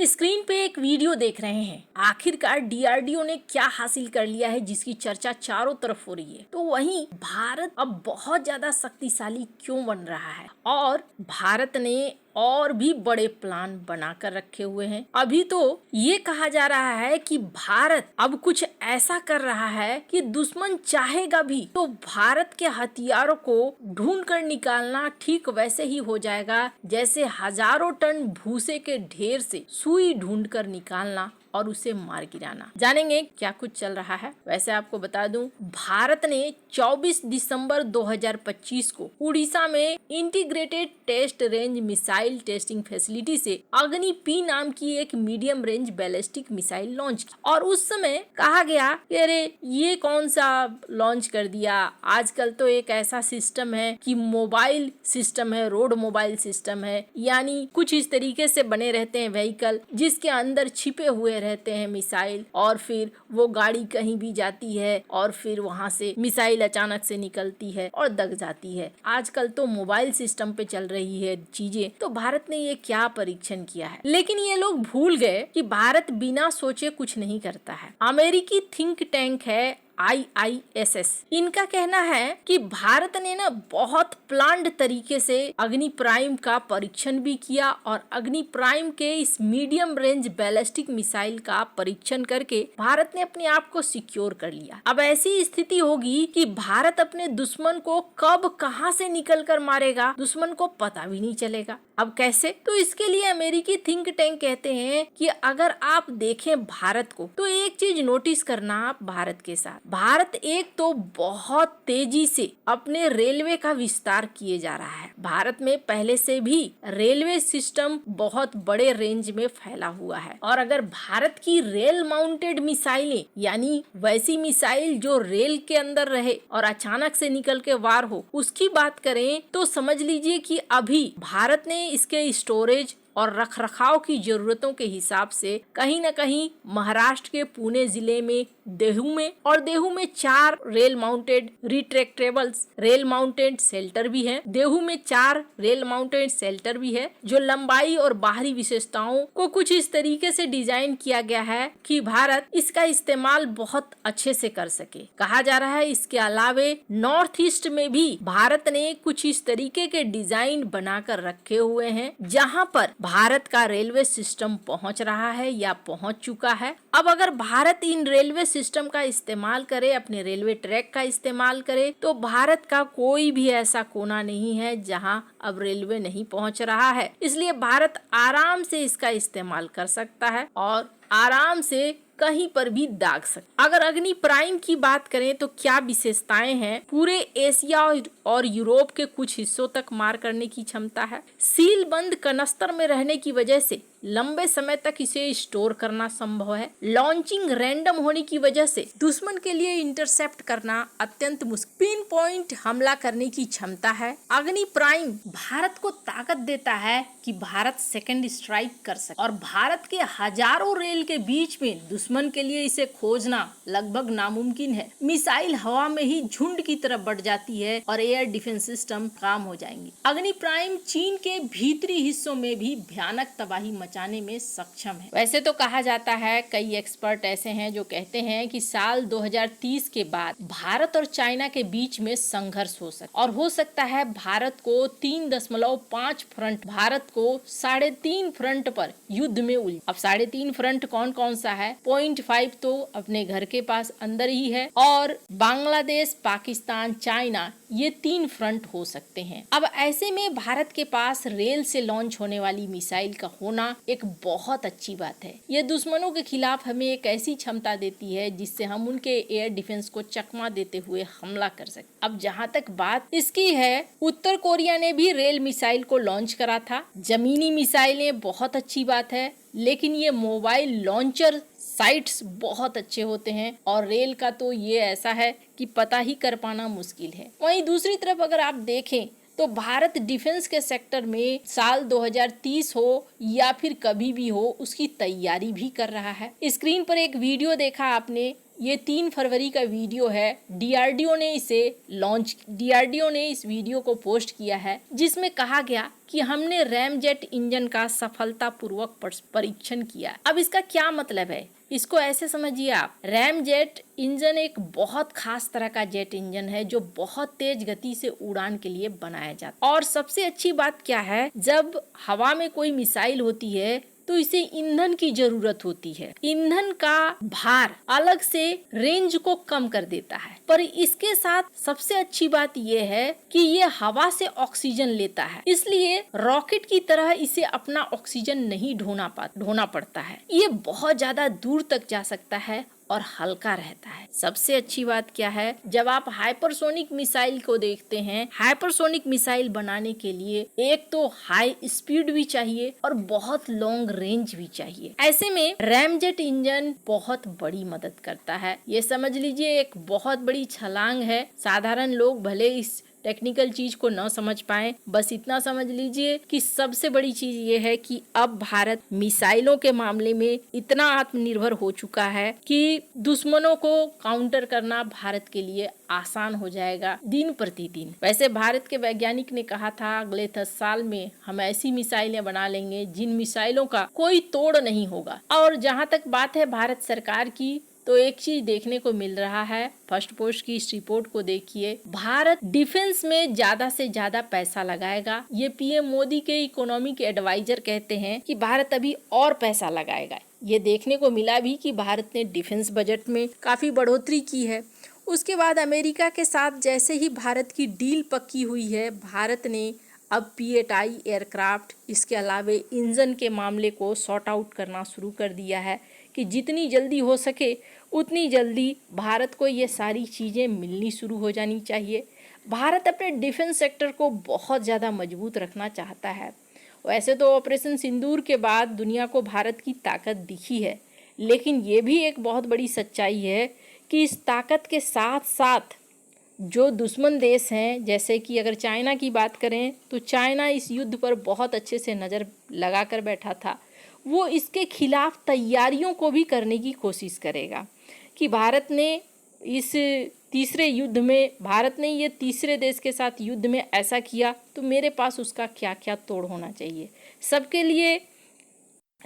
Screen पे एक video देख रहे हैं। आखिरकार डीआरडीओ ने क्या हासिल कर लिया है जिसकी चर्चा चारों तरफ हो रही है। तो वहीं भारत अब बहुत ज्यादा शक्तिशाली क्यों बन रहा है और भारत ने और भी बड़े प्लान बनाकर रखे हुए हैं। अभी तो ये कहा जा रहा है कि भारत अब कुछ ऐसा कर रहा है कि दुश्मन चाहेगा भी तो भारत के हथियारों को ढूंढ कर निकालना ठीक वैसे ही हो जाएगा जैसे हजारों टन भूसे के ढेर से सुई ढूंढ कर निकालना और उसे मार गिराना। जानेंगे क्या कुछ चल रहा है। वैसे आपको बता दूं, भारत ने 24 दिसंबर 2025 को उड़ीसा में integrated test range missile testing facility से अग्नि पी नाम की एक medium range ballistic missile launch की। और उस समय कहा गया कि अरे ये कौन सा लॉन्च कर दिया, आजकल तो एक ऐसा सिस्टम है कि मोबाइल सिस्टम है, रोड मोबाइल सिस्टम है, यानी कुछ इस तरीके से बने रहते हैं व्हीकल जिसके अंदर छिपे हुए रहते हैं मिसाइल, और फिर वो गाड़ी कहीं भी जाती है और फिर वहां से मिसाइल अचानक से निकलती है और दग जाती है। आजकल तो मोबाइल सिस्टम पे चल रही है चीजें। तो भारत ने ये क्या परीक्षण किया है, लेकिन ये लोग भूल गए कि भारत बिना सोचे कुछ नहीं करता है। अमेरिकी थिंक टैंक है IISS, इनका कहना है कि भारत ने ना बहुत प्लान्ड तरीके से अग्नि प्राइम का परीक्षण भी किया और अग्नि प्राइम के इस मीडियम रेंज बैलिस्टिक मिसाइल का परीक्षण करके भारत ने अपने आप को सिक्योर कर लिया। अब ऐसी स्थिति होगी कि भारत अपने दुश्मन को कब कहां से निकल कर मारेगा दुश्मन को पता भी नहीं चलेगा। अब कैसे? तो इसके लिए अमेरिकी थिंक टैंक कहते हैं कि अगर आप देखें भारत को तो एक चीज नोटिस करना आप भारत के साथ, भारत एक तो बहुत तेजी से अपने रेलवे का विस्तार किए जा रहा है। भारत में पहले से भी रेलवे सिस्टम बहुत बड़े रेंज में फैला हुआ है, और अगर भारत की रेल माउंटेड मिसाइलें यानी वैसी मिसाइल जो रेल के अंदर रहे और अचानक से निकल के वार हो उसकी बात करें तो समझ लीजिए कि अभी भारत ने इसके स्टोरेज और रखरखाव की जरूरतों के हिसाब से कहीं न कहीं महाराष्ट्र के पुणे जिले में देहू में 4 rail mounted retractables rail mounted shelter भी है। देहू में 4 रेल माउंटेड शेल्टर भी है जो लंबाई और बाहरी विशेषताओं को कुछ इस तरीके से डिजाइन किया गया है कि भारत इसका इस्तेमाल बहुत अच्छे से कर सके। कहा जा रहा है इसके अलावे नॉर्थ ईस्ट में भी भारत ने कुछ इस तरीके के डिजाइन बनाकर रखे हुए हैं जहां पर भारत का रेलवे सिस्टम पहुंच रहा है या पहुंच चुका है। अब अगर भारत इन रेलवे सिस्टम का इस्तेमाल करे, अपने रेलवे ट्रैक का इस्तेमाल करे, तो भारत का कोई भी ऐसा कोना नहीं है जहां अब रेलवे नहीं पहुंच रहा है। इसलिए भारत आराम से इसका इस्तेमाल कर सकता है और आराम से कहीं पर भी दाग सकते। अगर अग्नि प्राइम की बात करें तो क्या विशेषताएं हैं? पूरे एशिया और यूरोप के कुछ हिस्सों तक मार करने की क्षमता है। सील बंद कनस्तर में रहने की वजह से लंबे समय तक इसे स्टोर करना संभव है। लॉन्चिंग रैंडम होने की वजह से दुश्मन के लिए इंटरसेप्ट करना अत्यंत मुश्किल। पिन पॉइंट हमला करने की क्षमता है। अग्नि प्राइम भारत को ताकत देता है कि भारत सेकंड स्ट्राइक कर सके, और भारत के हजारों रेल के बीच में दुश्मन के लिए इसे खोजना लगभग नामुमकिन है। मिसाइल हवा में ही झुंड की तरफ बढ़ जाती है और एयर डिफेंस सिस्टम काम हो जाएंगे। अग्नि प्राइम चीन के भीतरी हिस्सों में भी भयानक तबाही मचाने में सक्षम है। वैसे तो कहा जाता है, कई एक्सपर्ट ऐसे हैं जो कहते हैं कि साल 2030 के बाद भारत और चाइना के बीच में संघर्ष हो सकता, और हो सकता है भारत को 3.5 फ्रंट, भारत को 3.5 फ्रंट पर युद्ध में उलझ। अब 3.5 फ्रंट कौन कौन सा है? 0.5 तो अपने घर के पास अंदर ही है, और बांग्लादेश, पाकिस्तान, चाइना, ये 3 फ्रंट हो सकते हैं। अब ऐसे में भारत के पास रेल से लॉन्च होने वाली मिसाइल का होना एक बहुत अच्छी बात है। ये दुश्मनों के खिलाफ हमें एक ऐसी क्षमता देती है जिससे हम उनके एयर डिफेंस को चकमा देते हुए हमला कर सकते। अब जहाँ तक बात इसकी है, उत्तर कोरिया ने भी रेल मिसाइल को लॉन्च करा था। जमीनी मिसाइलें बहुत अच्छी बात है, लेकिन ये मोबाइल लॉन्चर साइट्स बहुत अच्छे होते हैं, और रेल का तो ये ऐसा है कि पता ही कर पाना मुश्किल है। वहीं दूसरी तरफ अगर आप देखें तो भारत डिफेंस के सेक्टर में साल 2030 हो या फिर कभी भी हो उसकी तैयारी भी कर रहा है। स्क्रीन पर एक वीडियो देखा आपने, ये 3 फरवरी का वीडियो है। डीआरडीओ ने इस वीडियो को पोस्ट किया है, जिसमें कहा गया कि हमने रैमजेट इंजन का सफलतापूर्वक परीक्षण किया। अब इसका क्या मतलब है, इसको ऐसे समझिए आप, रैमजेट इंजन एक बहुत खास तरह का जेट इंजन है जो बहुत तेज गति से उड़ान के लिए बनाया जाता है। और सबसे अच्छी बात क्या है, जब हवा में कोई मिसाइल होती है तो इसे ईंधन की जरूरत होती है। ईंधन का भार अलग से रेंज को कम कर देता है, पर इसके साथ सबसे अच्छी बात यह है कि ये हवा से ऑक्सीजन लेता है, इसलिए रॉकेट की तरह इसे अपना ऑक्सीजन नहीं ढोना पड़ता है। ये बहुत ज्यादा दूर तक जा सकता है और हल्का रहता है। सबसे अच्छी बात क्या है, जब आप हाइपरसोनिक मिसाइल को देखते हैं, हाइपरसोनिक मिसाइल बनाने के लिए एक तो हाई स्पीड भी चाहिए और बहुत लॉन्ग रेंज भी चाहिए। ऐसे में रैमजेट इंजन बहुत बड़ी मदद करता है। ये समझ लीजिए एक बहुत बड़ी छलांग है। साधारण लोग भले इस टेक्निकल चीज को न समझ पाए, बस इतना समझ लीजिए कि सबसे बड़ी चीज ये है कि अब भारत मिसाइलों के मामले में इतना आत्मनिर्भर हो चुका है कि दुश्मनों को काउंटर करना भारत के लिए आसान हो जाएगा दिन प्रतिदिन। वैसे भारत के वैज्ञानिक ने कहा था अगले 10 साल में हम ऐसी मिसाइलें बना लेंगे जिन मिसाइलों का कोई तोड़ नहीं होगा। और जहाँ तक बात है भारत सरकार की, तो एक चीज देखने को मिल रहा है, फर्स्ट पोस्ट की इस रिपोर्ट को देखिए, भारत डिफेंस में ज्यादा से ज्यादा पैसा लगाएगा। ये पीएम मोदी के इकोनॉमिक एडवाइजर कहते हैं कि भारत अभी और पैसा लगाएगा। ये देखने को मिला भी कि भारत ने डिफेंस बजट में काफी बढ़ोतरी की है। उसके बाद अमेरिका के साथ जैसे ही भारत की डील पक्की हुई है, भारत ने अब P-8I एयरक्राफ्ट, इसके अलावे इंजन के मामले को सॉर्ट आउट करना शुरू कर दिया है कि जितनी जल्दी हो सके उतनी जल्दी भारत को ये सारी चीज़ें मिलनी शुरू हो जानी चाहिए। भारत अपने डिफेंस सेक्टर को बहुत ज़्यादा मजबूत रखना चाहता है। वैसे तो ऑपरेशन सिंदूर के बाद दुनिया को भारत की ताकत दिखी है, लेकिन ये भी एक बहुत बड़ी सच्चाई है कि इस ताकत के साथ साथ जो दुश्मन देश हैं, जैसे कि अगर चाइना की बात करें तो चाइना इस युद्ध पर बहुत अच्छे से नज़र लगा कर बैठा था। वो इसके खिलाफ तैयारियों को भी करने की कोशिश करेगा कि भारत ने ये तीसरे देश के साथ युद्ध में ऐसा किया तो मेरे पास उसका क्या क्या तोड़ होना चाहिए। सबके लिए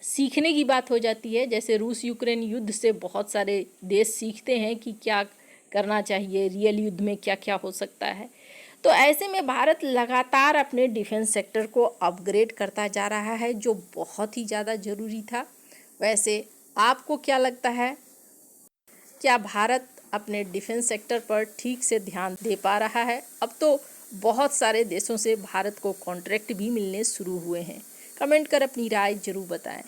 सीखने की बात हो जाती है। जैसे रूस यूक्रेन युद्ध से बहुत सारे देश सीखते हैं कि क्या करना चाहिए, रियल युद्ध में क्या क्या हो सकता है। तो ऐसे में भारत लगातार अपने डिफेंस सेक्टर को अपग्रेड करता जा रहा है, जो बहुत ही ज़्यादा ज़रूरी था। वैसे आपको क्या लगता है, क्या भारत अपने डिफेंस सेक्टर पर ठीक से ध्यान दे पा रहा है? अब तो बहुत सारे देशों से भारत को कॉन्ट्रैक्ट भी मिलने शुरू हुए हैं। कमेंट कर अपनी राय जरूर बताएं।